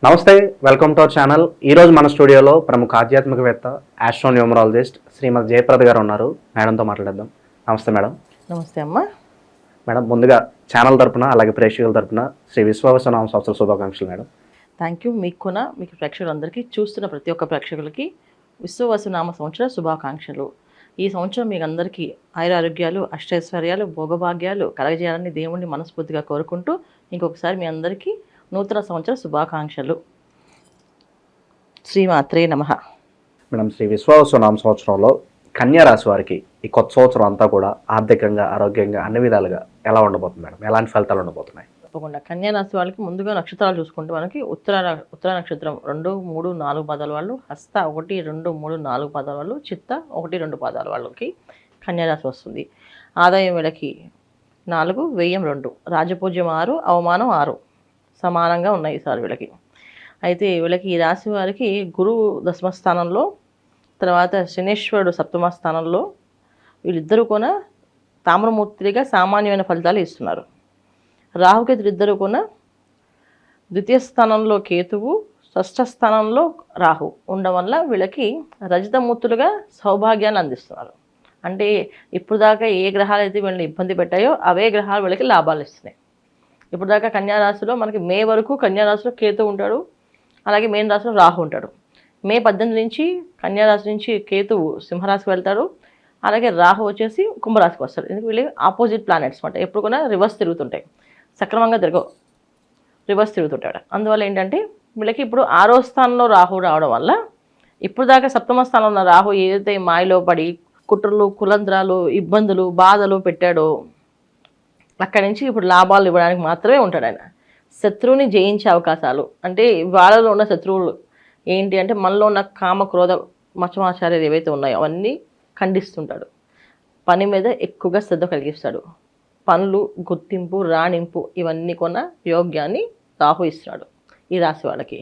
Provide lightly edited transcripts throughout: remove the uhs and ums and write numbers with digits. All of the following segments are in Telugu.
నమస్తే, వెల్కమ్ టు అవర్ ఛానల్. ఈరోజు మన స్టూడియోలో ప్రముఖ ఆధ్యాత్మికవేత్త ఆస్ట్రోన్యూమరాలజిస్ట్ శ్రీమతి జయప్రద గారు ఉన్నారు. మేడంతో మాట్లాడేద్దాం. నమస్తే మేడం. నమస్తే అమ్మా. మేడం, ముందుగా ఛానల్ తరపున అలాగే ప్రేక్షకుల తరపున శ్రీ విశ్వావసనామ సంవత్సర శుభాకాంక్షలు మేడం. Thank you. మీకు ప్రేక్షకులందరికీ, చూస్తున్న ప్రతి ఒక్క ప్రేక్షకులకి విశ్వవసునామ సంవత్సర శుభాకాంక్షలు. ఈ సంవత్సరం మీకు అందరికీ ఆయురారోగ్యాలు, అష్టైశ్వర్యాలు, భోగభాగ్యాలు కలగజేయాలని దేవుణ్ణి మనస్ఫూర్తిగా కోరుకుంటూ ఇంకొకసారి మీ అందరికీ నూతన సంవత్సర శుభాకాంక్షలు. శ్రీమాత్రే నమః. మేడం, శ్రీ విశ్వావసనామ సంవత్సరంలో కన్యా రాశి వారికి ఈ కొత్త సంవత్సరం అంతా కూడా ఆర్థికంగా, ఆరోగ్యంగా అన్ని విధాలుగా ఎలా ఉండబోతుంది మేడం? ఎలాంటి ఫలితాలు ఉండబోతున్నాయి? తప్పకుండా కన్యా రాశి వాళ్ళకి ముందుగా నక్షత్రాలు చూసుకుంటే మనకి ఉత్తర నక్షత్రం 2, 3, 4 పాదాల వాళ్ళు, హస్త 1, 2, 3, 4 పాదాల వాళ్ళు, చిత్త 1, 2 పాదాల వాళ్ళకి కన్యా రాశి వస్తుంది. ఆదాయం వీళ్ళకి 4, వ్యయం 2, రాజపూజ్యం 6, అవమానం 6 సమానంగా ఉన్నాయి ఈసారి వీళ్ళకి. అయితే వీళ్ళకి ఈ రాశి వారికి గురువు దశమ స్థానంలో, తర్వాత శనేశ్వరుడు సప్తమ స్థానంలో, వీళ్ళిద్దరూ కూడా తామ్రమూర్తిగా సామాన్యమైన ఫలితాలు ఇస్తున్నారు. రాహుకేతులు ఇద్దరు కూడా ద్వితీయ స్థానంలో కేతువు, షష్ఠ స్థానంలో రాహు ఉండడం వల్ల వీళ్ళకి రజతమూర్తులుగా సౌభాగ్యాన్ని అందిస్తున్నారు. అంటే ఇప్పుడు దాకా ఏ గ్రహాలు అయితే వీళ్ళని ఇబ్బంది పెట్టాయో అవే గ్రహాలు వీళ్ళకి లాభాలు ఇస్తున్నాయి. ఇప్పుడు దాకా కన్యారాశిలో మనకి మే వరకు కన్యారాశిలో కేతు ఉంటాడు, అలాగే మేన రాశిలో రాహు ఉంటాడు. మే 18 నుంచి కన్యారాశి నుంచి కేతువు సింహరాశికి వెళ్తాడు, అలాగే రాహు వచ్చేసి కుంభరాశికి వస్తాడు. ఎందుకు వీళ్ళు ఆపోజిట్ ప్లానెట్స్ అనమాట, ఎప్పుడు కూడా రివర్స్ తిరుగుతుంటాయి, సక్రమంగా తిరగవు, రివర్స్ తిరుగుతుంటాడు. అందువల్ల ఏంటంటే వీళ్ళకి ఇప్పుడు 6వ స్థానంలో రాహు రావడం వల్ల ఇప్పుడు దాకా సప్తమ స్థానంలో ఉన్న రాహు ఏదైతే మాయలో పడి కుట్రలు, కులంత్రాలు, ఇబ్బందులు, బాధలు పెట్టాడో అక్కడి నుంచి ఇప్పుడు లాభాలు ఇవ్వడానికి మాత్రమే ఉంటాడు ఆయన. శత్రువుని జయించే అవకాశాలు, అంటే వాళ్ళలో ఉన్న శత్రువులు ఏంటి అంటే మనలో ఉన్న కామ, క్రోధ, మచ్చమాచార్యాలు ఏవైతే ఉన్నాయో అవన్నీ ఖండిస్తుంటాడు. పని మీద ఎక్కువగా శ్రద్ధ కలిగిస్తాడు. పనులు, గుర్తింపు, రాణింపు ఇవన్నీ కొన్న యోగ్యాన్ని రాహు ఇస్తున్నాడు ఈ రాశి వాళ్ళకి.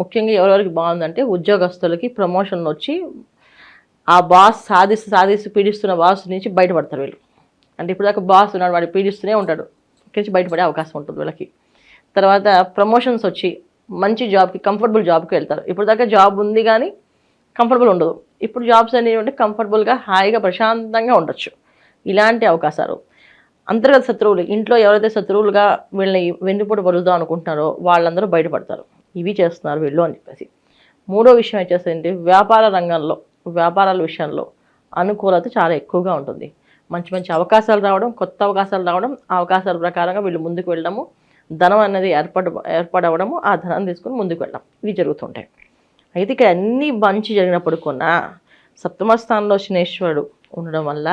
ముఖ్యంగా ఎవరెవరికి బాగుందంటే ఉద్యోగస్తులకి ప్రమోషన్ వచ్చి ఆ బాస్ సాధిస్తూ పీడిస్తున్న బాస్ నుంచి బయటపడతారు వీళ్ళు. అంటే ఇప్పుడు దాకా బాస్ ఉన్నాడు, వాడు పీడిస్తూనే ఉంటాడు, ఇక్కడి నుంచి బయటపడే అవకాశం ఉంటుంది వీళ్ళకి. తర్వాత ప్రమోషన్స్ వచ్చి మంచి జాబ్కి, కంఫర్టబుల్ జాబ్కి వెళ్తారు. ఇప్పుడు దాకా జాబ్ ఉంది కానీ కంఫర్టబుల్ ఉండదు, ఇప్పుడు జాబ్స్ అనేవి ఉంటే కంఫర్టబుల్గా, హాయిగా, ప్రశాంతంగా ఉండొచ్చు. ఇలాంటి అవకాశాలు. అంతర్గత శత్రువులు, ఇంట్లో ఎవరైతే శత్రువులుగా వీళ్ళని వెన్నుపోటు పరుద్దాం అనుకుంటున్నారో వాళ్ళందరూ బయటపడతారు. ఇవి చేస్తున్నారు వీళ్ళు అని చెప్పేసి. మూడో విషయం వచ్చేసి వ్యాపార రంగంలో, వ్యాపారాల విషయంలో అనుకూలత చాలా ఎక్కువగా ఉంటుంది. మంచి మంచి అవకాశాలు రావడం, కొత్త అవకాశాలు రావడం, ఆ అవకాశాల ప్రకారంగా వీళ్ళు ముందుకు వెళ్ళడము, ధనం అనేది ఏర్పడవడము, ఆ ధనం తీసుకొని ముందుకు వెళ్ళడం, ఇవి జరుగుతుంటాయి. అయితే ఇక్కడ అన్ని మంచి జరిగినప్పుడు కొన్న సప్తమ స్థానంలో శనేశ్వరుడు ఉండడం వల్ల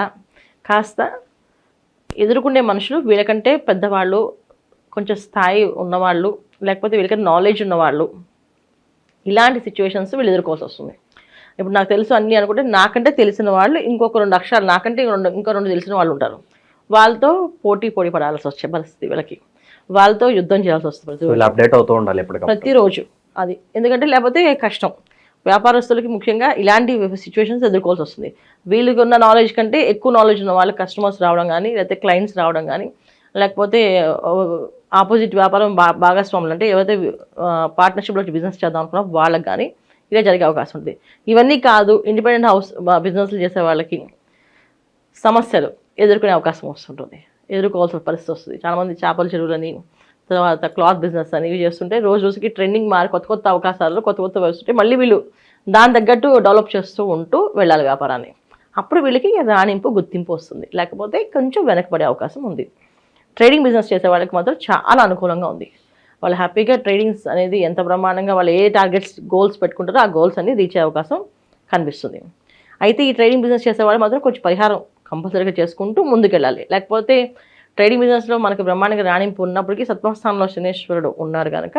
కాస్త ఎదుర్కొనే మనుషులు వీళ్ళకంటే పెద్దవాళ్ళు, కొంచెం స్థాయి ఉన్నవాళ్ళు, లేకపోతే వీళ్ళకంటే నాలెడ్జ్ ఉన్నవాళ్ళు, ఇలాంటి సిచ్యువేషన్స్ వీళ్ళు ఎదుర్కోవాల్సి వస్తుంది. ఇప్పుడు నాకు తెలుసు అన్నీ అనుకుంటే నాకంటే తెలిసిన వాళ్ళు ఇంకొక 2 అక్షరాలు, నాకంటే ఇంకో 2 తెలిసిన వాళ్ళు ఉంటారు. వాళ్ళతో పోటీ పడాల్సి వచ్చే పరిస్థితి వీళ్ళకి, వాళ్ళతో యుద్ధం చేయాల్సి వస్తుంది అప్డేట్ అవుతూ ఉండాలి ప్రతిరోజు. అది ఎందుకంటే లేకపోతే కష్టం. వ్యాపారస్తులకి ముఖ్యంగా ఇలాంటి సిచ్యువేషన్స్ ఎదుర్కోవాల్సి వస్తుంది. వీళ్ళకి ఉన్న నాలెడ్జ్ కంటే ఎక్కువ నాలెడ్జ్ ఉన్న వాళ్ళు కస్టమర్స్ రావడం కానీ, లేకపోతే క్లయింట్స్ రావడం కానీ, లేకపోతే ఆపోజిట్ వ్యాపారం భాగస్వాములు, అంటే ఎవరైతే పార్ట్నర్షిప్లో బిజినెస్ చేద్దాం అనుకున్నా వాళ్ళకి కానీ ఇలా జరిగే అవకాశం ఉంటుంది. ఇవన్నీ కాదు, ఇండిపెండెంట్ హౌస్ బిజినెస్లు చేసే వాళ్ళకి సమస్యలు ఎదుర్కొనే అవకాశం వస్తుంటుంది, ఎదుర్కోవాల్సిన పరిస్థితి వస్తుంది. చాలామంది చేపల చెరువులని, తర్వాత క్లాత్ బిజినెస్ అని ఇవి చేస్తుంటే రోజు రోజుకి ట్రెండింగ్ మారి కొత్త అవకాశాలు, కొత్త వస్తుంటే మళ్ళీ వీళ్ళు దాని తగ్గట్టు డెవలప్ చేస్తూ ఉంటూ వెళ్ళాలి వ్యాపారాన్ని. అప్పుడు వీళ్ళకి రాణింపు, గుర్తింపు వస్తుంది. లేకపోతే కొంచెం వెనకబడే అవకాశం ఉంది. ట్రేడింగ్ బిజినెస్ చేసే వాళ్ళకి మాత్రం చాలా అనుకూలంగా ఉంది. వాళ్ళు హ్యాపీగా ట్రేడింగ్స్ అనేది ఎంత బ్రహ్మాండంగా వాళ్ళు ఏ టార్గెట్స్, గోల్స్ పెట్టుకుంటారో ఆ గోల్స్ అన్ని రీచ్ అయ్యే అవకాశం కనిపిస్తుంది. అయితే ఈ ట్రేడింగ్ బిజినెస్ చేసే వాళ్ళు మాత్రం కొంచెం పరిహారం కంపల్సరీగా చేసుకుంటూ ముందుకెళ్ళాలి. లేకపోతే ట్రేడింగ్ బిజినెస్లో మనకి బ్రహ్మాండంగా రాణింపు ఉన్నప్పటికీ సప్తమ స్థానంలో శనేశ్వరుడు ఉన్నారు కనుక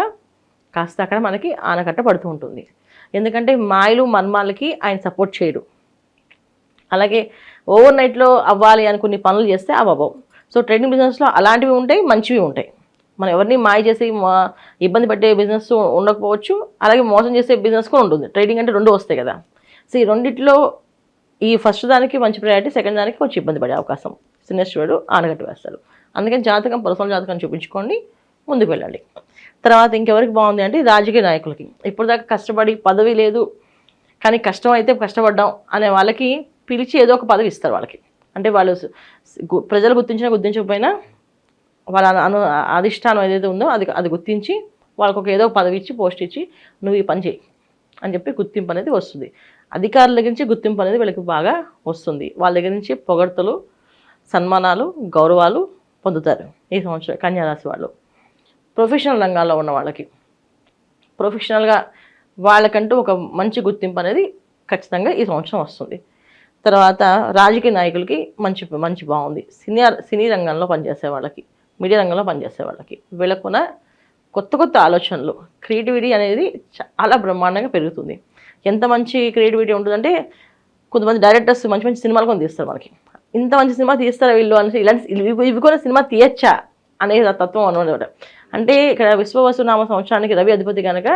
కాస్త అక్కడ మనకి ఆనకట్ట పడుతూ ఉంటుంది. ఎందుకంటే మాయలు, మన్మాలకి ఆయన సపోర్ట్ చేయడు. అలాగే ఓవర్ నైట్లో అవ్వాలి అనుకుని పనులు చేస్తే అవ్వవు. సో ట్రేడింగ్ బిజినెస్లో అలాంటివి ఉంటాయి, మంచివి ఉంటాయి. మనం ఎవరిని మాయ చేసి ఇబ్బంది పెట్టే బిజినెస్ ఉండకపోవచ్చు, అలాగే మోసం చేసే బిజినెస్ కూడా ఉంటుంది. ట్రేడింగ్ అంటే 2 వస్తాయి కదా. సో ఈ రెండిట్లో ఈ ఫస్ట్ దానికి మంచి ప్రయారిటీ, సెకండ్ దానికి కొంచెం ఇబ్బంది పడే అవకాశం శనేశ్వరుడు ఆనగట్టు వేస్తాడు. అందుకని జాతకం, పర్సనల్ జాతకం చూపించుకోండి, ముందుకు వెళ్ళండి. తర్వాత ఇంకెవరికి బాగుంది అంటే రాజకీయ నాయకులకి. ఇప్పుడు దాకా కష్టపడి పదవి లేదు కానీ కష్టం అయితే కష్టపడ్డాం అనే వాళ్ళకి పిలిచి ఏదో ఒక పదవి ఇస్తారు వాళ్ళకి. అంటే వాళ్ళు ప్రజలు గుర్తించకపోయినా వాళ్ళ అధిష్టానం ఏదైతే ఉందో అది గుర్తించి వాళ్ళకి ఏదో పదవి ఇచ్చి పోస్ట్ ఇచ్చి నువ్వు ఈ పని చేయి అని చెప్పి గుర్తింపు అనేది వస్తుంది. అధికారుల దగ్గర నుంచి గుర్తింపు అనేది వీళ్ళకి బాగా వస్తుంది. వాళ్ళ దగ్గర నుంచి పొగడ్తలు, సన్మానాలు, గౌరవాలు పొందుతారు ఈ సంవత్సరం కన్యారాశి వాళ్ళు. ప్రొఫెషనల్ రంగాల్లో ఉన్న వాళ్ళకి ప్రొఫెషనల్గా వాళ్ళకంటూ ఒక మంచి గుర్తింపు అనేది ఖచ్చితంగా ఈ సంవత్సరం వస్తుంది. తర్వాత రాజకీయ నాయకులకి మంచి బాగుంది. సినీ రంగంలో పనిచేసే వాళ్ళకి, మీడియా రంగంలో పనిచేసే వాళ్ళకి వీళ్ళకున్న కొత్త ఆలోచనలు, క్రియేటివిటీ అనేది చాలా బ్రహ్మాండంగా పెరుగుతుంది. ఎంత మంచి క్రియేటివిటీ ఉంటుందంటే కొంతమంది డైరెక్టర్స్ మంచి సినిమాలు కొని తీస్తారు. మనకి ఇంత మంచి సినిమా తీస్తారు వీళ్ళు అనేసి ఇలాంటి ఇవి కూడా సినిమా తీయచ్చా అనే తత్వం అనమాట. అంటే ఇక్కడ విశ్వవసునామ సంవత్సరానికి రవి అధిపతి కనుక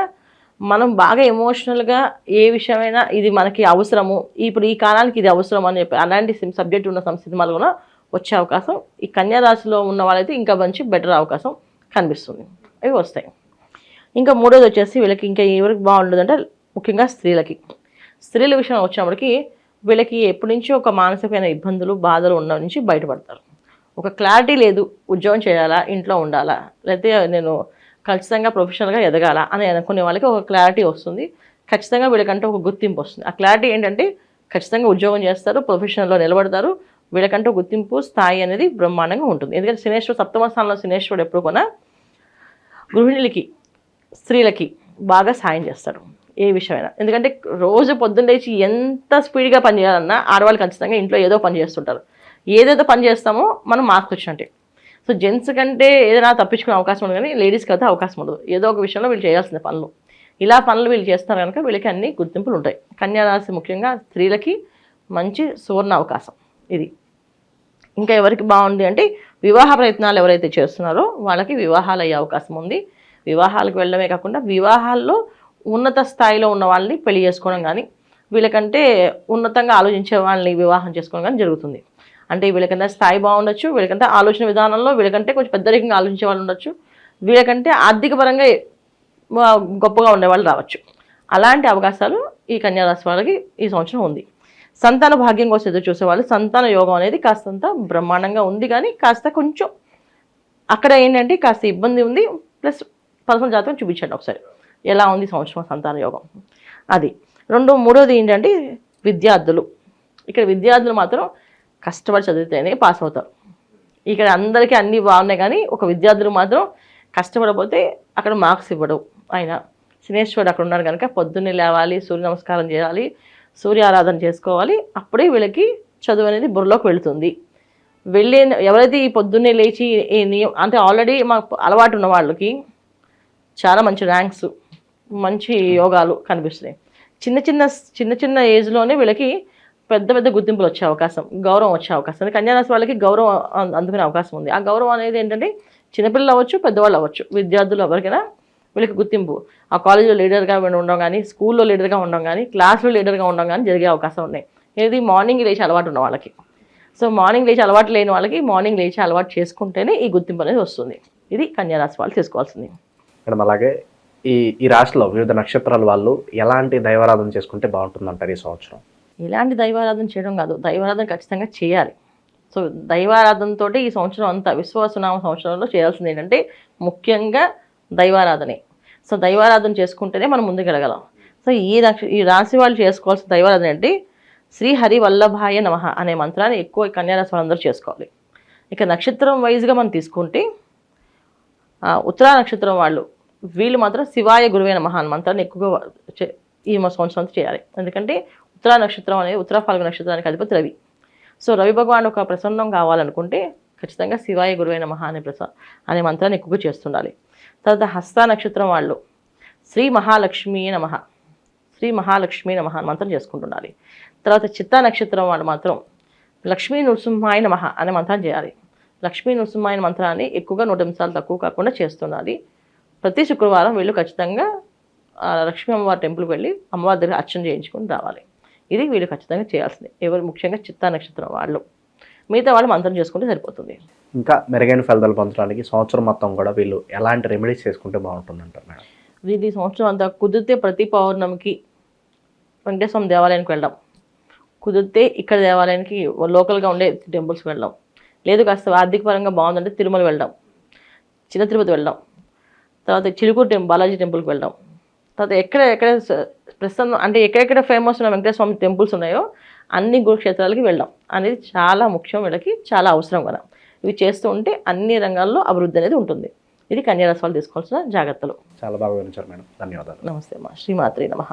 మనం బాగా ఎమోషనల్గా ఏ విషయమైనా ఇది మనకి అవసరము, ఇప్పుడు ఈ కాలానికి ఇది అవసరం అని చెప్పి అలాంటి సబ్జెక్ట్ ఉన్న సినిమాలు కూడా వచ్చే అవకాశం ఈ కన్యారాశిలో ఉన్న వాళ్ళైతే ఇంకా మంచి బెటర్ అవకాశం కనిపిస్తుంది. అవి వస్తాయి. ఇంకా మూడోది వచ్చేసి వీళ్ళకి ఇంకా ఎవరికి బాగుంటుందంటే ముఖ్యంగా స్త్రీల విషయం వచ్చినప్పటికీ వీళ్ళకి ఎప్పటి నుంచో ఒక మానసికమైన ఇబ్బందులు, బాధలు ఉన్న నుంచి బయటపడతారు. ఒక క్లారిటీ లేదు, ఉద్యోగం చేయాలా, ఇంట్లో ఉండాలా, లేకపోతే నేను ఖచ్చితంగా ప్రొఫెషనల్గా ఎదగాల అని అనుకునే వాళ్ళకి ఒక క్లారిటీ వస్తుంది. ఖచ్చితంగా వీళ్ళకంటే ఒక గుర్తింపు వస్తుంది. ఆ క్లారిటీ ఏంటంటే ఖచ్చితంగా ఉద్యోగం చేస్తారు, ప్రొఫెషనల్లో నిలబడతారు, వీళ్ళకంటే గుర్తింపు స్థాయి అనేది బ్రహ్మాండంగా ఉంటుంది. ఎందుకంటే శనేశ్వరుడు సప్తమ స్థానంలో శనేశ్వరుడు ఎప్పుడు కూడా గృహిణులకి, స్త్రీలకి బాగా సాయం చేస్తాడు ఏ విషయమైనా. ఎందుకంటే రోజు పొద్దున్న లేచి ఎంత స్పీడ్గా పని చేయాలన్నా ఆడవాళ్ళు ఖచ్చితంగా ఇంట్లో ఏదో పని చేస్తుంటారు. ఏదేదో పని చేస్తామో మనం మార్క్స్ వచ్చినట్టే. సో జెంట్స్ కంటే ఏదైనా తప్పించుకునే అవకాశం ఉంది కానీ లేడీస్కి అయితే అవకాశం ఉండదు. ఏదో ఒక విషయంలో వీళ్ళు చేయాల్సిన పనులు, ఇలా పనులు వీళ్ళు చేస్తారు కనుక వీళ్ళకి అన్ని గుర్తింపులు ఉంటాయి. కన్యారాశి ముఖ్యంగా స్త్రీలకి మంచి సువర్ణ అవకాశం ఇది. ఇంకా ఎవరికి బాగుంది అంటే వివాహ ప్రయత్నాలు ఎవరైతే చేస్తున్నారో వాళ్ళకి వివాహాలు అయ్యే అవకాశం ఉంది. వివాహాలకు వెళ్ళడమే కాకుండా వివాహాల్లో ఉన్నత స్థాయిలో ఉన్న వాళ్ళని పెళ్లి చేసుకోవడం కానీ, వీళ్ళకంటే ఉన్నతంగా ఆలోచించే వాళ్ళని వివాహం చేసుకోవడం కానీ జరుగుతుంది. అంటే వీళ్ళకంటే స్థాయి బాగుండొచ్చు, వీళ్ళకంటే ఆలోచన విధానంలో వీళ్ళకంటే కొంచెం పెద్దరికంగా ఆలోచించే వాళ్ళు ఉండొచ్చు, వీళ్ళకంటే ఆర్థిక పరంగా గొప్పగా ఉండేవాళ్ళు రావచ్చు. అలాంటి అవకాశాలు ఈ కన్యారాశి వాళ్ళకి ఈ సంవత్సరం ఉంది. సంతాన భాగ్యం కోసం ఎదురు చూసేవాళ్ళు సంతాన యోగం అనేది కాస్తంత బ్రహ్మాండంగా ఉంది, కానీ కాస్త కొంచెం అక్కడ ఏంటంటే కాస్త ఇబ్బంది ఉంది. ప్లస్ పర్సనల్ జాతకం చూపించండి ఒకసారి ఎలా ఉంది సంవత్సరం సంతాన యోగం అది. మూడోది ఏంటంటే విద్యార్థులు. ఇక్కడ విద్యార్థులు మాత్రం కష్టపడి చదివితేనే పాస్ అవుతారు. ఇక్కడ అందరికీ అన్నీ బాగున్నాయి కానీ ఒక విద్యార్థులు మాత్రం కష్టపడకపోతే అక్కడ మార్క్స్ ఇవ్వడు. ఆయన శనేశ్వరుడు అక్కడ ఉన్నారు కనుక పొద్దున్నే లేవాలి, సూర్య నమస్కారం చేయాలి, సూర్య ఆరాధన చేసుకోవాలి, అప్పుడే వీళ్ళకి చదువు అనేది బుర్రలోకి వెళుతుంది. ఎవరైతే ఈ పొద్దున్నే లేచి అంటే ఆల్రెడీ మాకు అలవాటు ఉన్న వాళ్ళకి చాలా మంచి ర్యాంక్స్, మంచి యోగాలు కనిపిస్తున్నాయి. చిన్న చిన్న ఏజ్లోనే వీళ్ళకి పెద్ద గుర్తింపులు వచ్చే అవకాశం, గౌరవం వచ్చే అవకాశం. కన్యారాశి వాళ్ళకి గౌరవం అందుకునే అవకాశం ఉంది. ఆ గౌరవం అనేది ఏంటంటే చిన్నపిల్లలు అవ్వచ్చు, పెద్దవాళ్ళు అవ్వచ్చు, విద్యార్థులు ఎవరికైనా వీళ్ళకి గుర్తింపు ఆ కాలేజీలో లీడర్గా ఉండడం కానీ, స్కూల్లో లీడర్గా ఉండడం కానీ, క్లాస్లో లీడర్గా ఉండడం కానీ జరిగే అవకాశం ఉన్నాయి. ఇది మార్నింగ్ లేచి అలవాటు ఉన్న వాళ్ళకి. సో మార్నింగ్ లేచి అలవాటు లేని వాళ్ళకి మార్నింగ్ లేచి అలవాటు చేసుకుంటేనే ఈ గుర్తింపు అనేది వస్తుంది. ఇది కన్యారాశి వాళ్ళు చేసుకోవాల్సింది. మేడం అలాగే ఈ రాశిలో వివిధ నక్షత్రాల వాళ్ళు ఎలాంటి దైవారాధన చేసుకుంటే బాగుంటుందంటారు ఈ సంవత్సరం? ఇలాంటి దైవారాధన చేయడం కాదు, దైవారాధన ఖచ్చితంగా చేయాలి. సో దైవారాధనతో ఈ సంవత్సరం అంతా విశ్వవసునామ సంవత్సరంలో చేయాల్సింది ఏంటంటే ముఖ్యంగా దైవారాధనే. సో దైవారాధన చేసుకుంటేనే మనం ముందుకెళ్ళగలం. సో ఈ రాశి వాళ్ళు చేసుకోవాల్సిన దైవారాధన అంటే శ్రీ హరి వల్లభాయ నమః అనే మంత్రాన్ని ఎక్కువ కన్యారాశి వాళ్ళందరూ చేసుకోవాలి. ఇక నక్షత్రం వైజ్గా మనం తీసుకుంటే ఉత్తరా నక్షత్రం వీళ్ళు మాత్రం శివాయ గురువే నమః అనే మంత్రాన్ని ఎక్కువగా ఈ సంవత్సరం చేయాలి. ఎందుకంటే ఉత్తరా నక్షత్రం అనేది ఉత్తరా ఫాల్గుణ నక్షత్రానికి అధిపతి రవి. సో రవి భగవాన్ ఒక ప్రసన్నం కావాలనుకుంటే ఖచ్చితంగా శివాయ గురువే నమః అనే మంత్రాన్ని ఎక్కువగా చేస్తుండాలి. తర్వాత హస్త నక్షత్రం వాళ్ళు శ్రీ మహాలక్ష్మీ నమః అని మంత్రం చేసుకుంటుండాలి. తర్వాత చిత్తా నక్షత్రం వాళ్ళు మాత్రం లక్ష్మీ నృసింహాయ నమః అనే మంత్రాన్ని చేయాలి. లక్ష్మీ నృసింహాయ మంత్రాన్ని ఎక్కువగా 100 నిమిషాలు తక్కువ కాకుండా చేస్తుండాలి. ప్రతి శుక్రవారం వీళ్ళు ఖచ్చితంగా లక్ష్మీ అమ్మవారి టెంపుల్కి వెళ్ళి అమ్మవారి దగ్గర అర్చన చేయించుకొని రావాలి. ఇది వీళ్ళు ఖచ్చితంగా చేయాల్సింది. ముఖ్యంగా చిత్తా నక్షత్రం వాళ్ళు. మిగతా వాళ్ళు మంత్రం చేసుకుంటే సరిపోతుంది. ఇంకా మెరుగైన ఫలితాలు పొందడానికి సంవత్సరం మొత్తం కూడా వీళ్ళు ఎలాంటి రెమెడీస్ చేసుకుంటే బాగుంటుందంటారు మేడం? ఇది సంవత్సరం అంతా కుదిరితే ప్రతి పౌర్ణమికి వెంకటేశ్వర దేవాలయానికి వెళ్దాం, కుదిరితే ఇక్కడ దేవాలయానికి లోకల్గా ఉండే టెంపుల్స్కి వెళ్దాం, లేదు కాస్త ఆర్థిక పరంగా బాగుందంటే తిరుమల వెళ్దాం, చిన్న తిరుపతి వెళ్దాం, తర్వాత చిలుకూరు బాలాజీ టెంపుల్కి వెళ్దాం, తర్వాత ఎక్కడ ప్రస్తుతం అంటే ఎక్కడెక్కడ ఫేమస్ ఉన్న వెంకటేశ్వర స్వామి టెంపుల్స్ ఉన్నాయో అన్ని గురుక్షేత్రాలకి వెళ్ళాం అనేది చాలా ముఖ్యం, వీళ్ళకి చాలా అవసరం కదా. ఇవి చేస్తూ ఉంటే అన్ని రంగాల్లో అభివృద్ధి అనేది ఉంటుంది. ఇది కన్యా రాశి వాళ్ళు తీసుకోవాల్సిన జాగ్రత్తలు. చాలా బాగా వివరించారు మేడం, ధన్యవాదాలు. నమస్తే అమ్మా, శ్రీమాత్రే నమః.